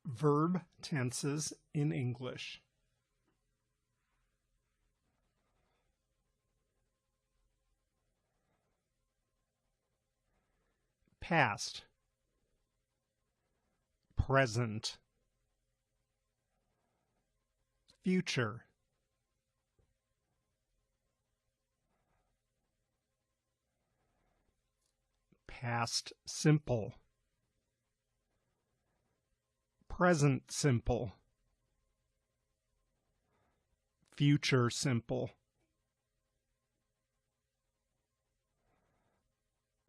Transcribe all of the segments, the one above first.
Verb tenses in English. Past, present, future, past simple, present simple, future simple.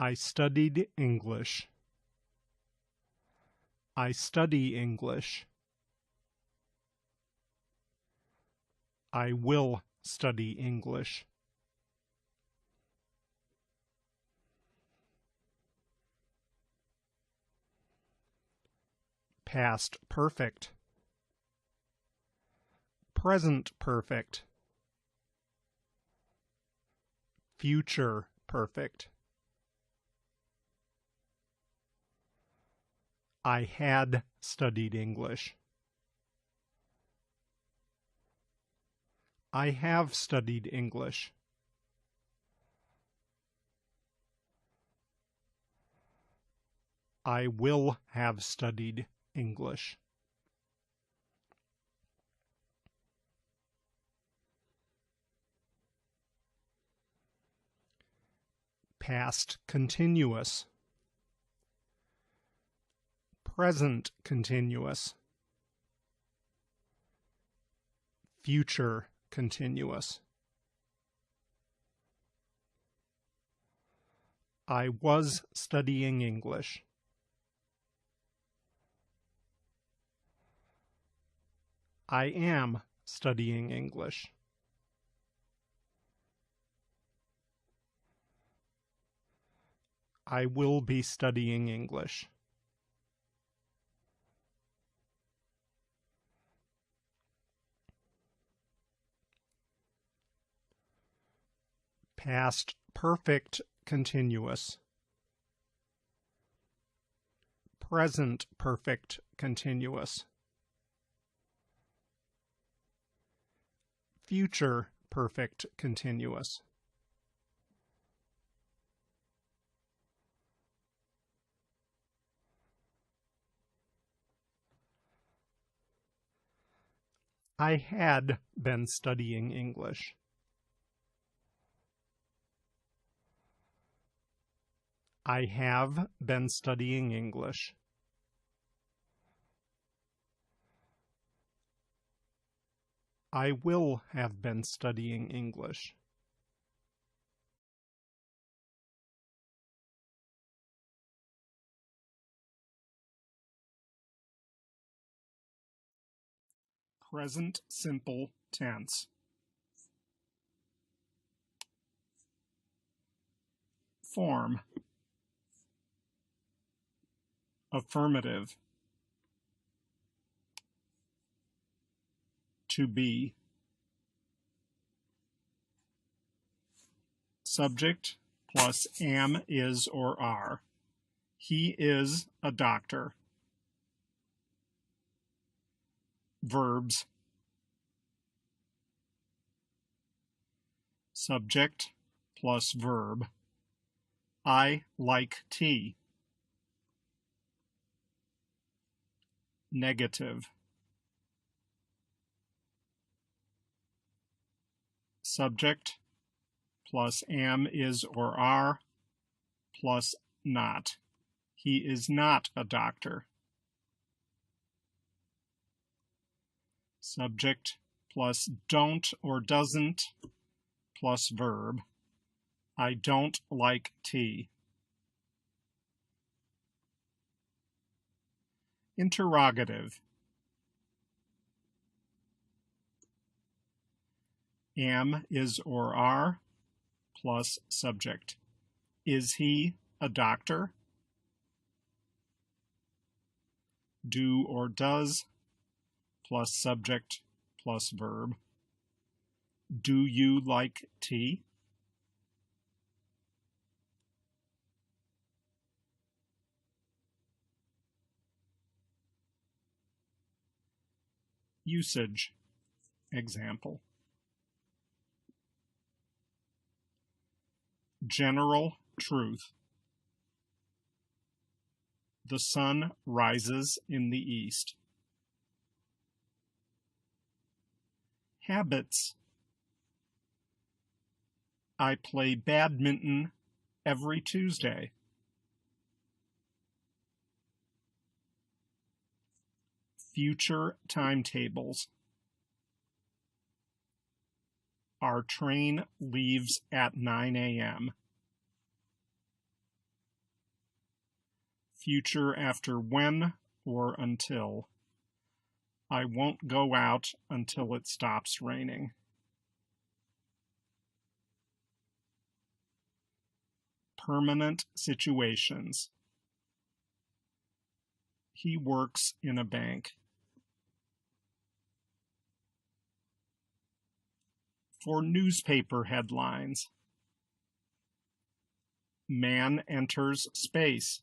I studied English. I study English. I will study English. Past perfect, present perfect, future perfect. I had studied English. I have studied English. I will have studied English. Past continuous, present continuous, future continuous. I was studying English. I am studying English. I will be studying English. Past perfect continuous, present perfect continuous, future perfect continuous. I had been studying English. I have been studying English. I will have been studying English. Present simple tense. Form. Affirmative. To be. Subject plus am, is, or are. He is a doctor. Verbs. Subject plus verb. I like tea. Negative. Subject plus am, is, or are plus not. He is not a doctor. Subject plus don't or doesn't plus verb. I don't like tea. Interrogative. Am, is, or are plus subject. Is he a doctor? Do or does plus subject plus verb. Do you like tea? Usage. Example. General truth. The sun rises in the east. Habits. I play badminton every Tuesday. Future timetables. Our train leaves at 9 a.m. Future after when or until. I won't go out until it stops raining. Permanent situations. He works in a bank. For newspaper headlines. Man enters space.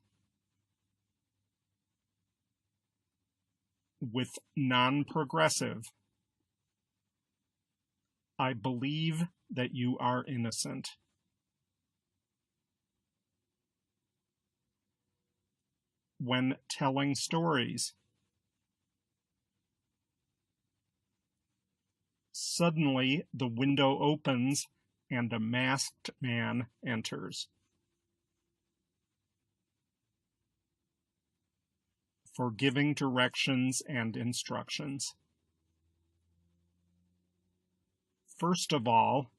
With non-progressive. I believe that you are innocent. When telling stories. Suddenly, the window opens and a masked man enters. For giving directions and instructions. First of all,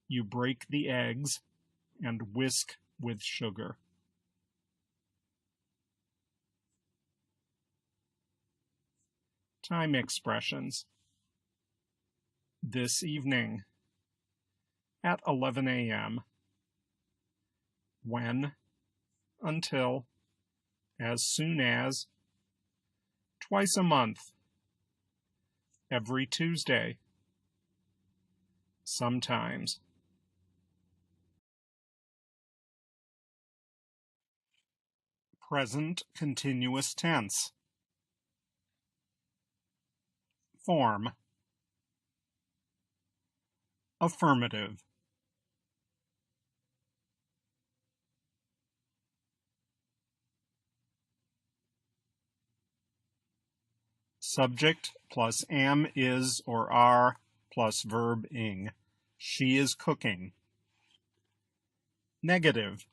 you break the eggs and whisk with sugar. Time expressions. This evening. At 11 a.m. When. Until. As soon as. Twice a month. Every Tuesday. Sometimes. Present continuous tense. Form. Affirmative. Subject plus am, is, or are plus verb ing. She is cooking. Negative.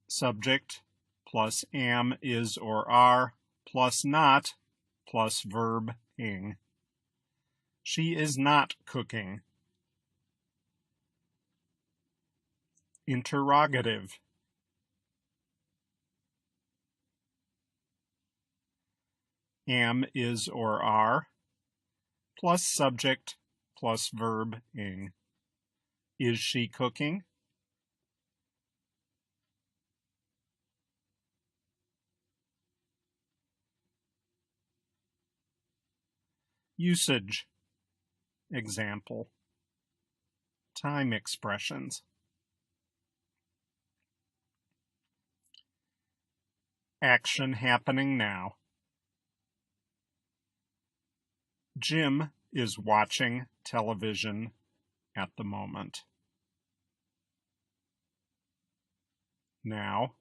Subject plus am, is, or are plus not plus verb ing. She is not cooking. Interrogative. Am, is, or are plus subject plus verb ing. Is she cooking? Usage. Example. Time expressions. Action happening now. Jim is watching television at the moment. Now,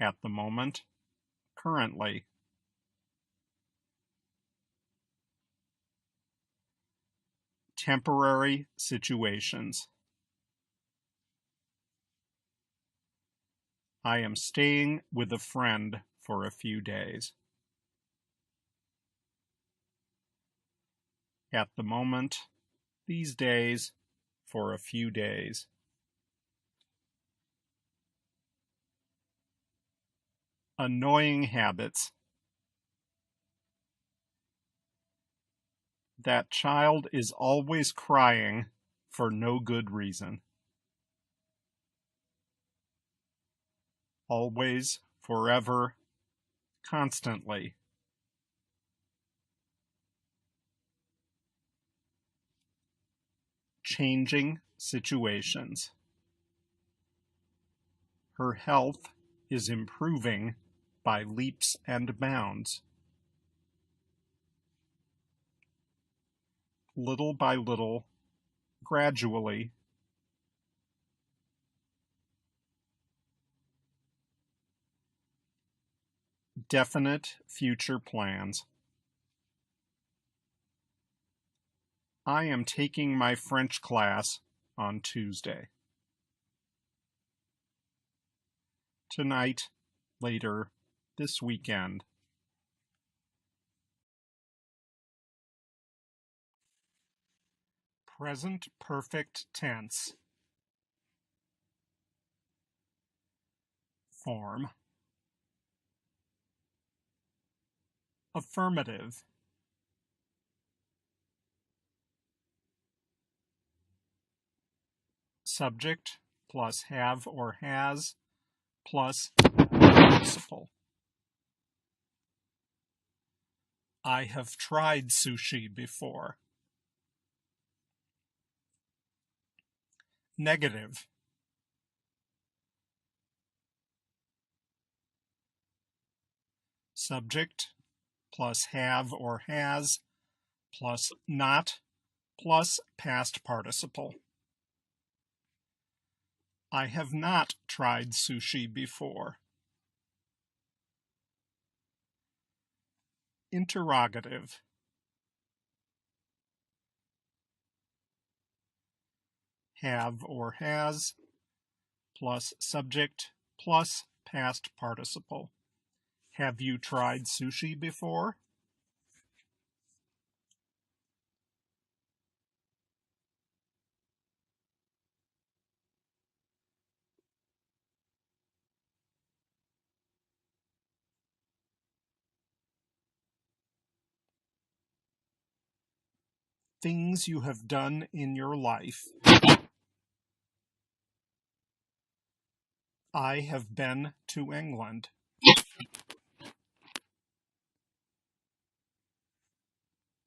at the moment, currently. Temporary situations. I am staying with a friend for a few days. At the moment, these days, for a few days. Annoying habits. That child is always crying for no good reason. Always, forever, constantly. Changing situations. Her health is improving by leaps and bounds. Little by little, gradually. Definite future plans. I am taking my French class on Tuesday. Tonight, later, this weekend. Present perfect tense. Form. Affirmative. Subject plus have or has plus participle. I have tried sushi before. Negative. Subject plus have or has plus not plus past participle. I have not tried sushi before. Interrogative. Have or has plus subject plus past participle. Have you tried sushi before? Things you have done in your life. I have been to England.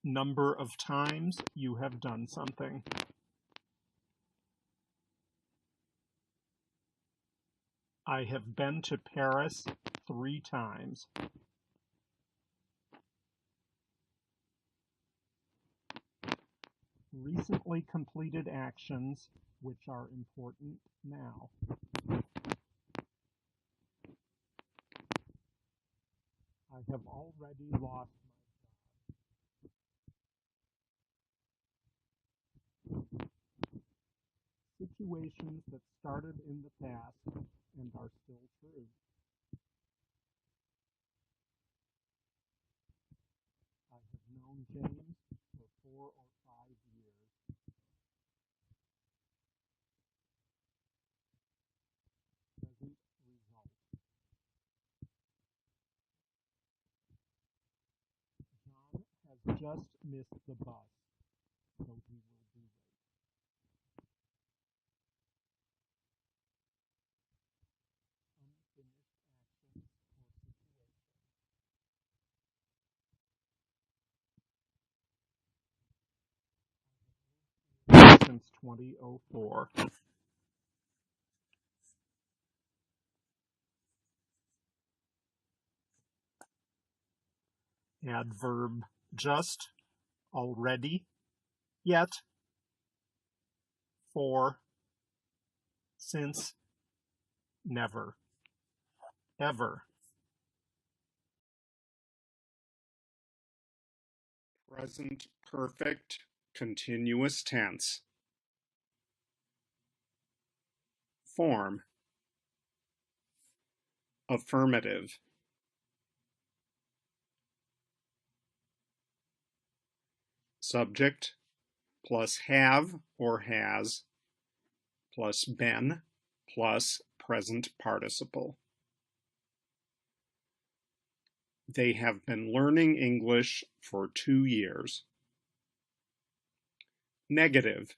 Number of times you have done something. I have been to Paris 3 times. Recently completed actions which are important now. I have already lost my job. Situations that started in the past and are still true. I have known James for 4 or 5 years. Present result. John has just missed the bus, so he will be late. Unfinished actions or situations. Since 2004. Adverb just, already, yet, for, since, never, ever. Present perfect continuous tense. Form. Affirmative. Subject plus have or has plus been plus present participle. They have been learning English for 2 years. Negative.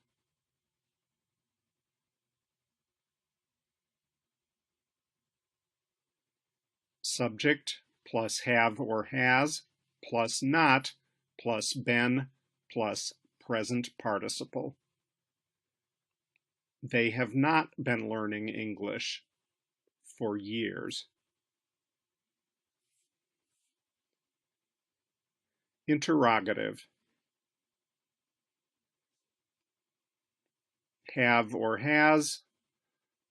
Subject plus have or has plus not plus been plus present participle. They have not been learning English for years. Interrogative. Have or has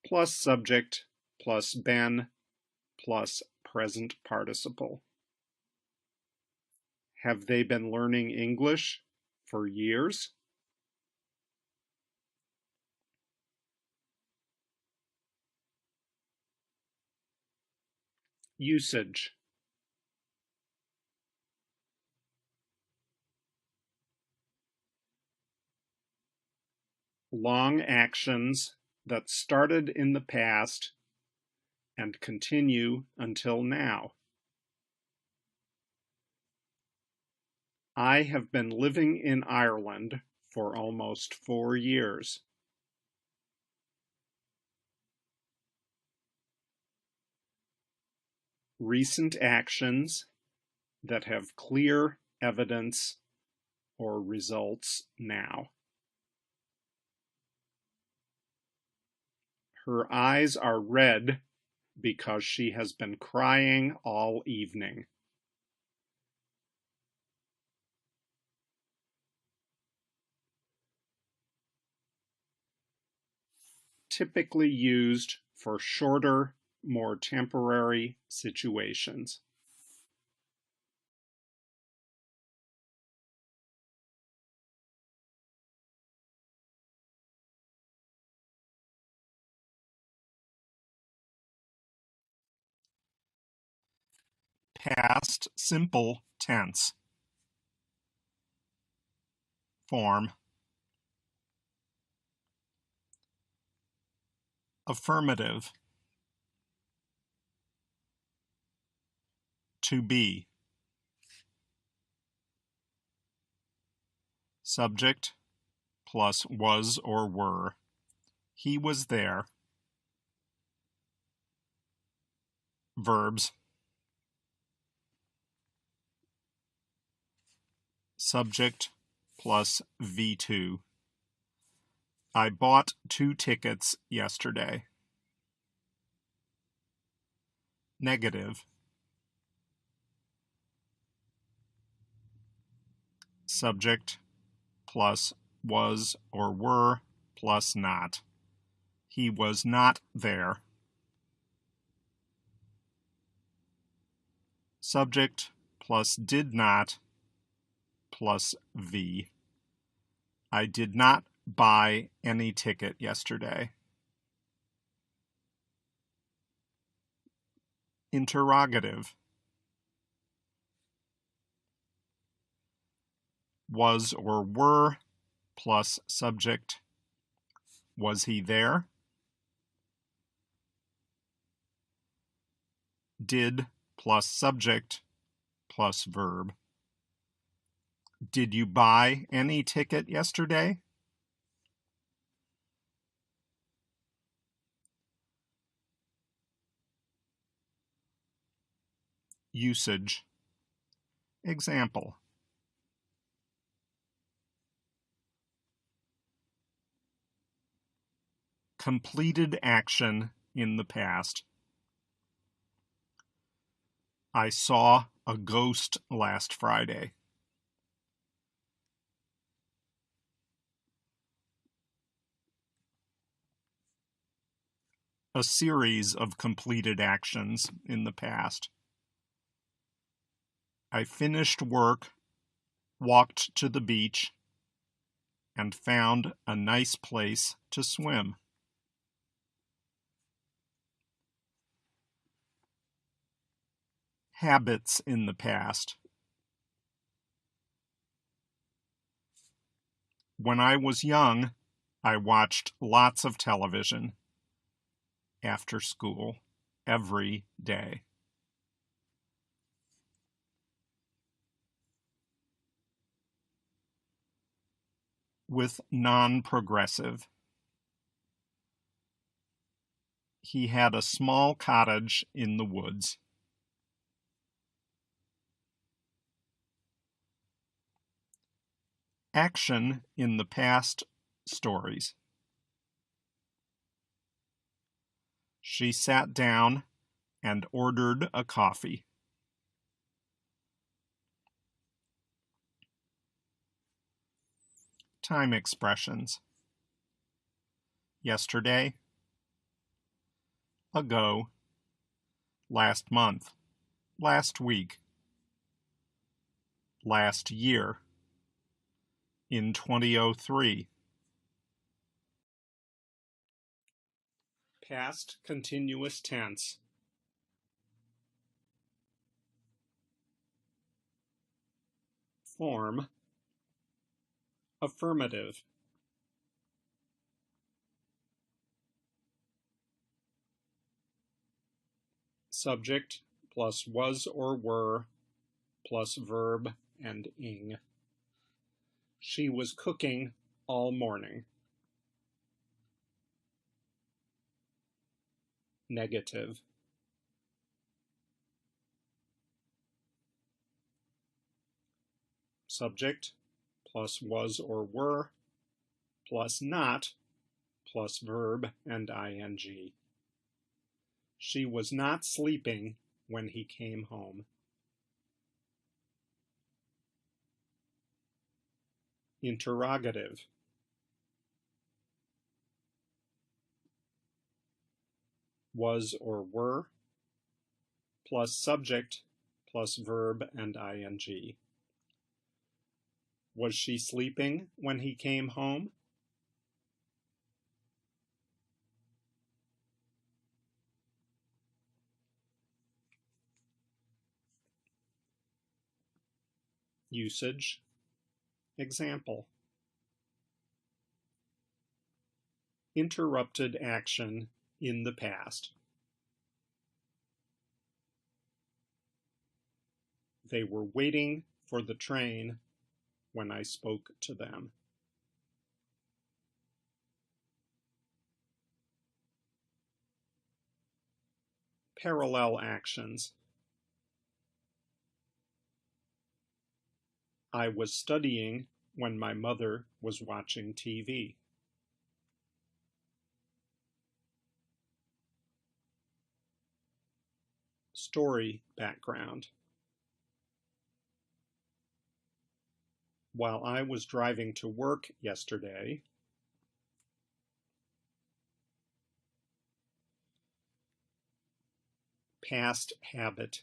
plus subject plus been plus present participle. Have they been learning English for years? Usage. Long actions that started in the past and continue until now. I have been living in Ireland for almost 4 years. Recent actions that have clear evidence or results now. Her eyes are red because she has been crying all evening. Typically used for shorter, more temporary situations. Past simple tense. Form. Affirmative. To be. Subject plus was or were. He was there. Verbs. Subject plus V2. I bought 2 tickets yesterday. Negative. Subject plus was or were plus not. He was not there. Subject plus did not plus V. I did not buy any ticket yesterday. Interrogative. Was or were plus subject. Was he there? Did plus subject plus verb. Did you buy any ticket yesterday? Usage. Example. Completed action in the past. I saw a ghost last Friday. A series of completed actions in the past. I finished work, walked to the beach, and found a nice place to swim. Habits in the past. When I was young, I watched lots of television after school every day. With non-progressive. He had a small cottage in the woods. Action in the past stories. She sat down and ordered a coffee. Time expressions. Yesterday, ago, last month, last week, last year, in 2003. Past continuous tense. Form, affirmative. Subject plus was or were plus verb and ing. She was cooking all morning. Negative. Subject plus was or were plus not plus verb and ing. She was not sleeping when he came home. Interrogative. Was or were plus subject plus verb and ing. Was she sleeping when he came home? Usage. Example. Interrupted action in the past. They were waiting for the train when I spoke to them. Parallel actions. I was studying when my mother was watching TV. Story background. While I was driving to work yesterday, past habit.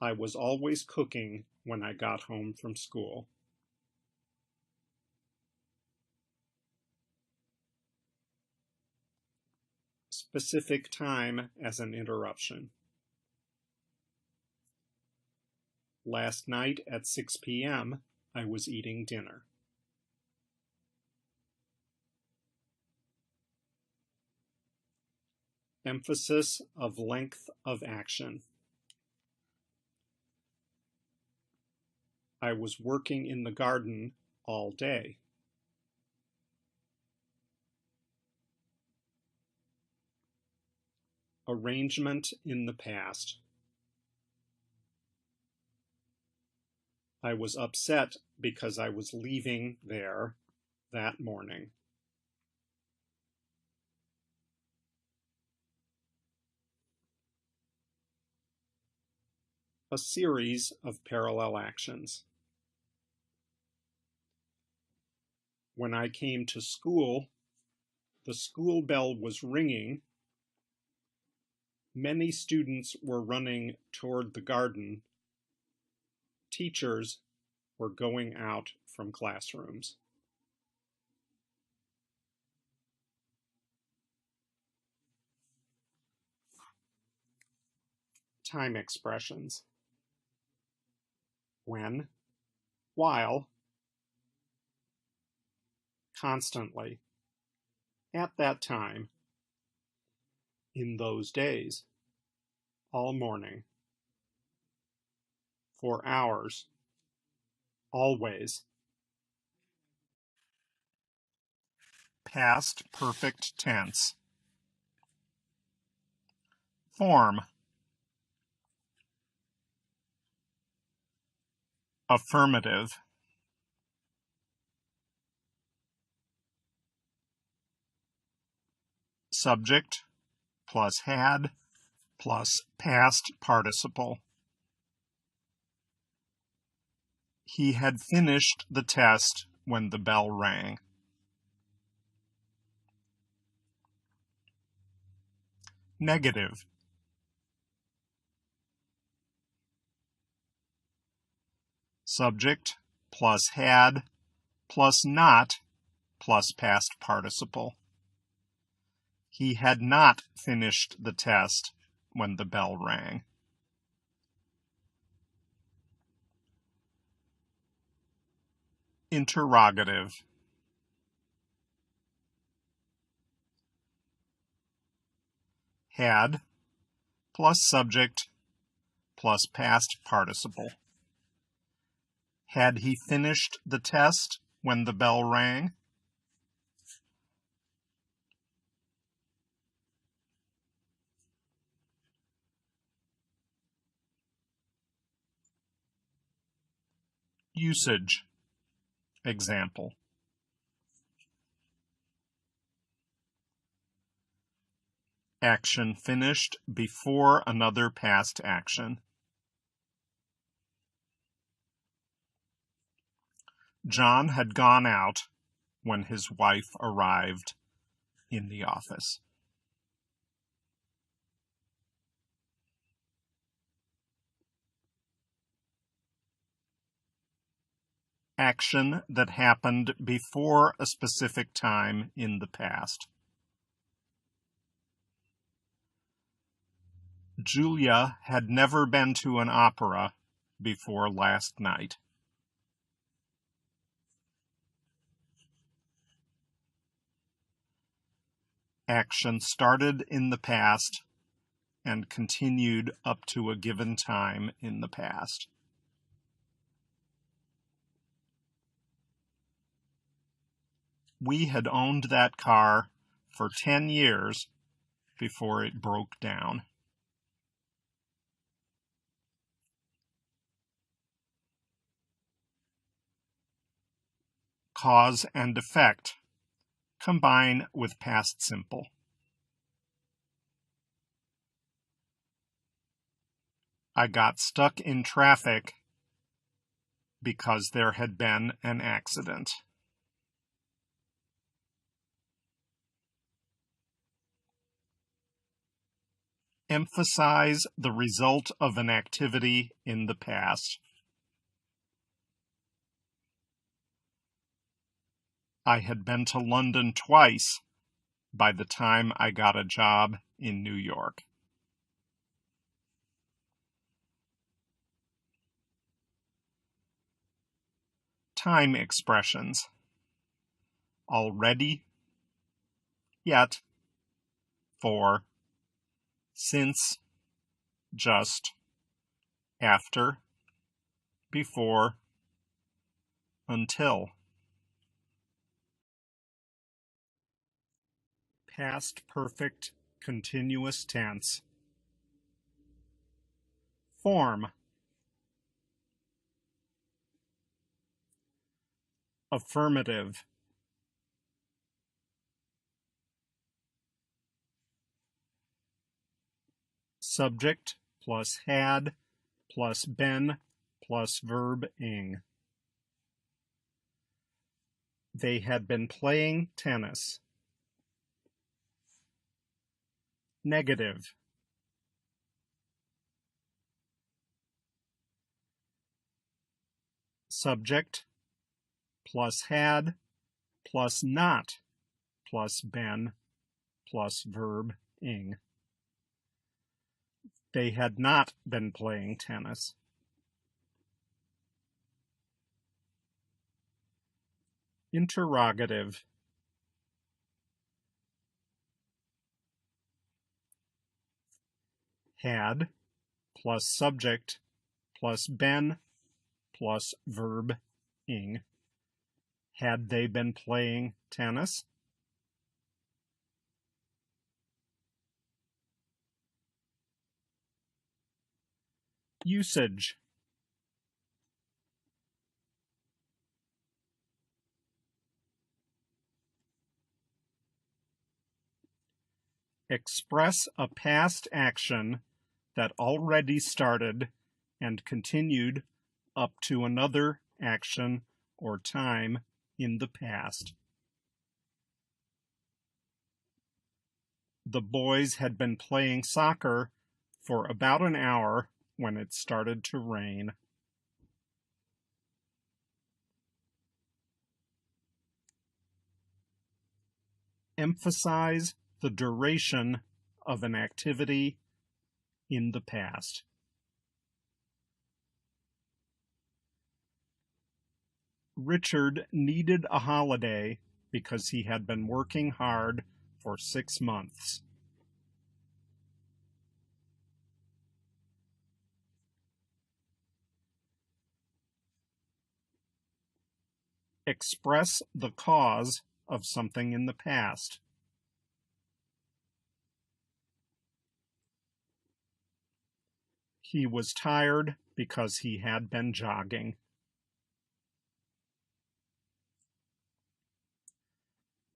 I was always cooking when I got home from school. Specific time as an interruption. Last night at 6 p.m., I was eating dinner. Emphasis of length of action. I was working in the garden all day. Arrangement in the past. I was upset because I was leaving there that morning. A series of parallel actions. When I came to school, the school bell was ringing. Many students were running toward the garden. Teachers were going out from classrooms. Time expressions. When, while, constantly, at that time, in those days, all morning, for hours, always. Past perfect tense. Form. Affirmative. Subject plus had plus past participle. He had finished the test when the bell rang. Negative. Subject plus had plus not plus past participle. He had not finished the test when the bell rang. Interrogative. Had plus subject plus past participle. Had he finished the test when the bell rang? Usage. Example. Action finished before another past action. John had gone out when his wife arrived in the office. Action that happened before a specific time in the past. Julia had never been to an opera before last night. Action started in the past and continued up to a given time in the past. We had owned that car for 10 years before it broke down. Cause and effect combine with past simple. I got stuck in traffic because there had been an accident. Emphasize the result of an activity in the past. I had been to London twice by the time I got a job in New York. Time expressions. Already, yet, for, since, just, after, before, until. Past perfect continuous tense. Form. Affirmative. Subject plus had plus been plus verb ing. They had been playing tennis. Negative. Subject plus had plus not plus been plus verb ing. They had not been playing tennis. Interrogative. Had plus subject plus been plus verb ing. Had they been playing tennis? Usage. Express a past action that already started and continued up to another action, or time in the past. The boys had been playing soccer for about an hour when it started to rain. Emphasize the duration of an activity in the past. Richard needed a holiday because he had been working hard for 6 months. Express the cause of something in the past. He was tired because he had been jogging.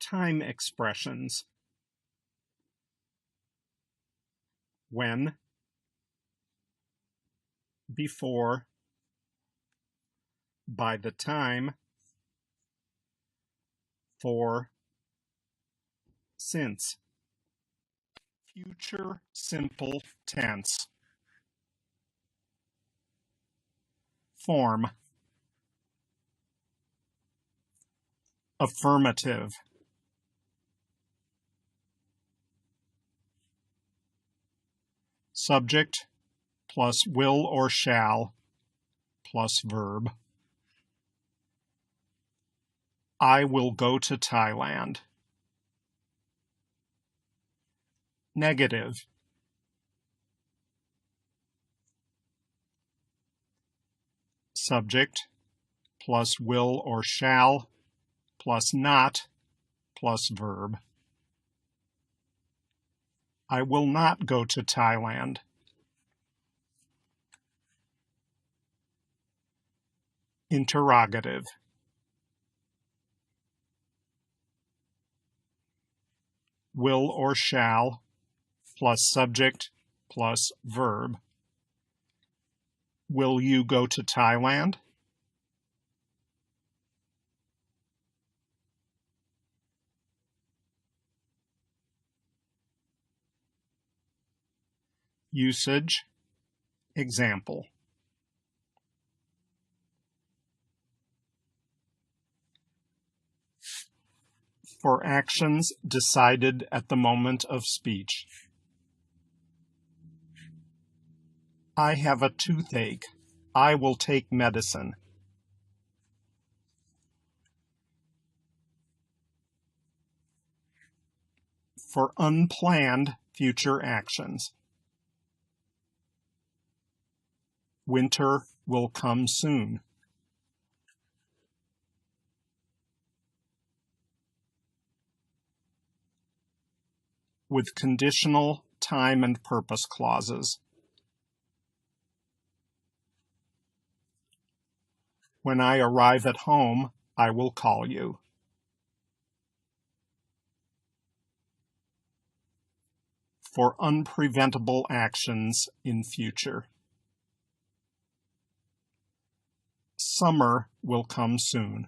Time expressions. When, before, by the time, for, since. Future simple tense. Form. Affirmative. Subject plus will or shall plus verb. I will go to Thailand. Negative. Subject plus will or shall plus not plus verb. I will not go to Thailand. Interrogative. Will or shall plus subject plus verb. Will you go to Thailand? Usage. Example. For actions decided at the moment of speech. I have a toothache. I will take medicine. For unplanned future actions. Winter will come soon. With conditional time and purpose clauses. When I arrive at home, I will call you. For unpreventable actions in future. Summer will come soon.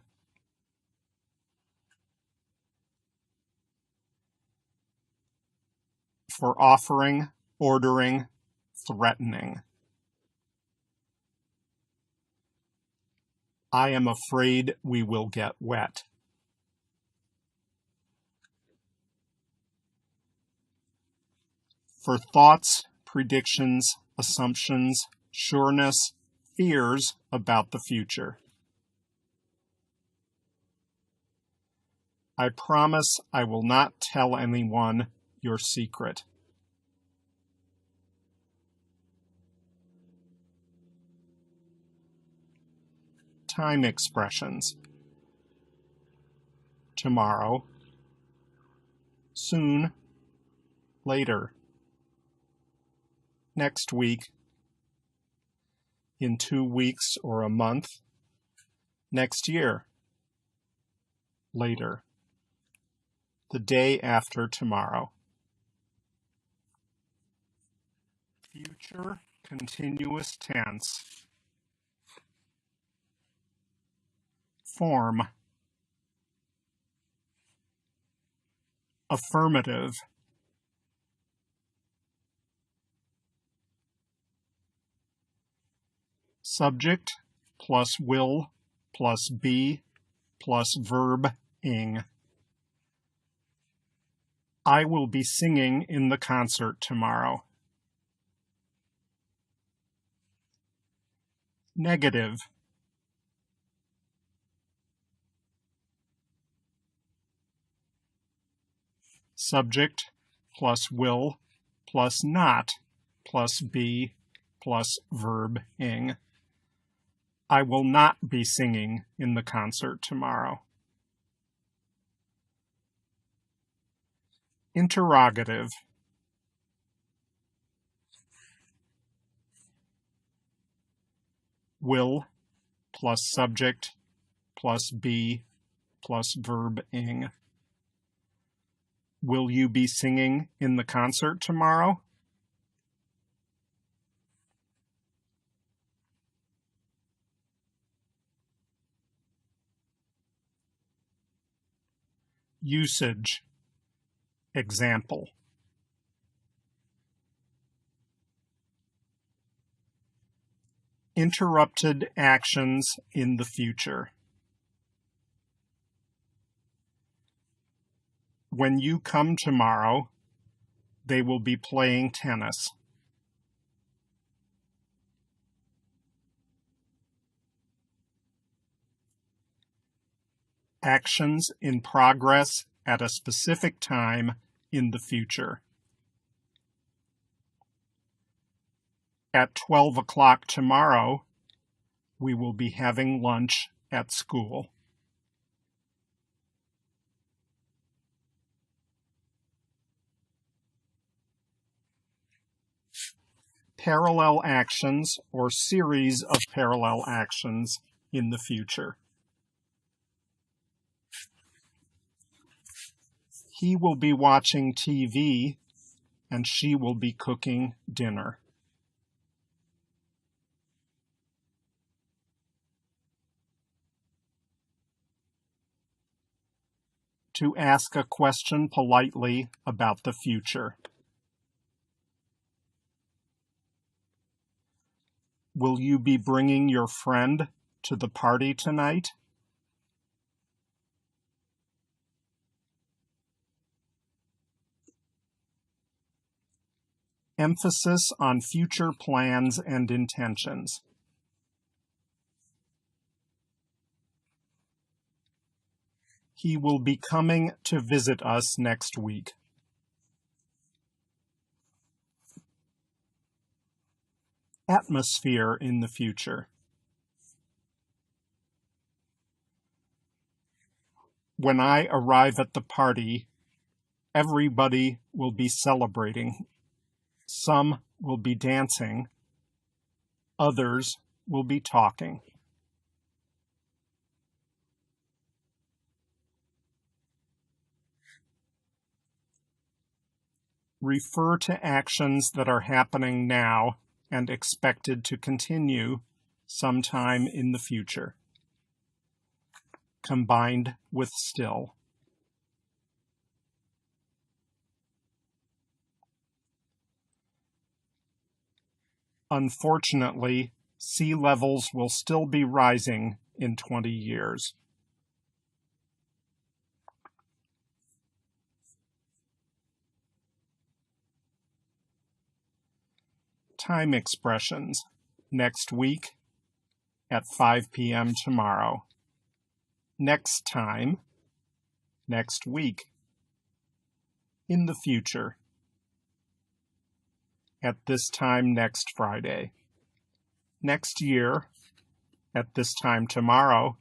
For offering, ordering, threatening. I am afraid we will get wet. For thoughts, predictions, assumptions, sureness, fears about the future. I promise I will not tell anyone your secret. Time expressions. Tomorrow, soon, later, next week, in 2 weeks or a month, next year, later, the day after tomorrow. Future continuous tense. form. Affirmative. Subject plus will plus be plus verb ing. I will be singing in the concert tomorrow. Negative. Subject plus will plus not plus be plus verb ing. I will not be singing in the concert tomorrow. Interrogative. Will plus subject plus be plus verb ing. Will you be singing in the concert tomorrow? Usage. Example. Interrupted actions in the future. When you come tomorrow, they will be playing tennis. Actions in progress at a specific time in the future. At 12 o'clock tomorrow, we will be having lunch at school. Parallel actions or series of parallel actions in the future. He will be watching TV and she will be cooking dinner. To ask a question politely about the future. Will you be bringing your friend to the party tonight? Emphasis on future plans and intentions. He will be coming to visit us next week. Atmosphere in the future. When I arrive at the party, everybody will be celebrating. Some will be dancing. Others will be talking. Refer to actions that are happening now and expected to continue sometime in the future, combined with still. Unfortunately, sea levels will still be rising in 20 years. Time expressions. Next week at 5 p.m. tomorrow. Next time, next week. In the future, at this time next Friday. Next year, at this time tomorrow.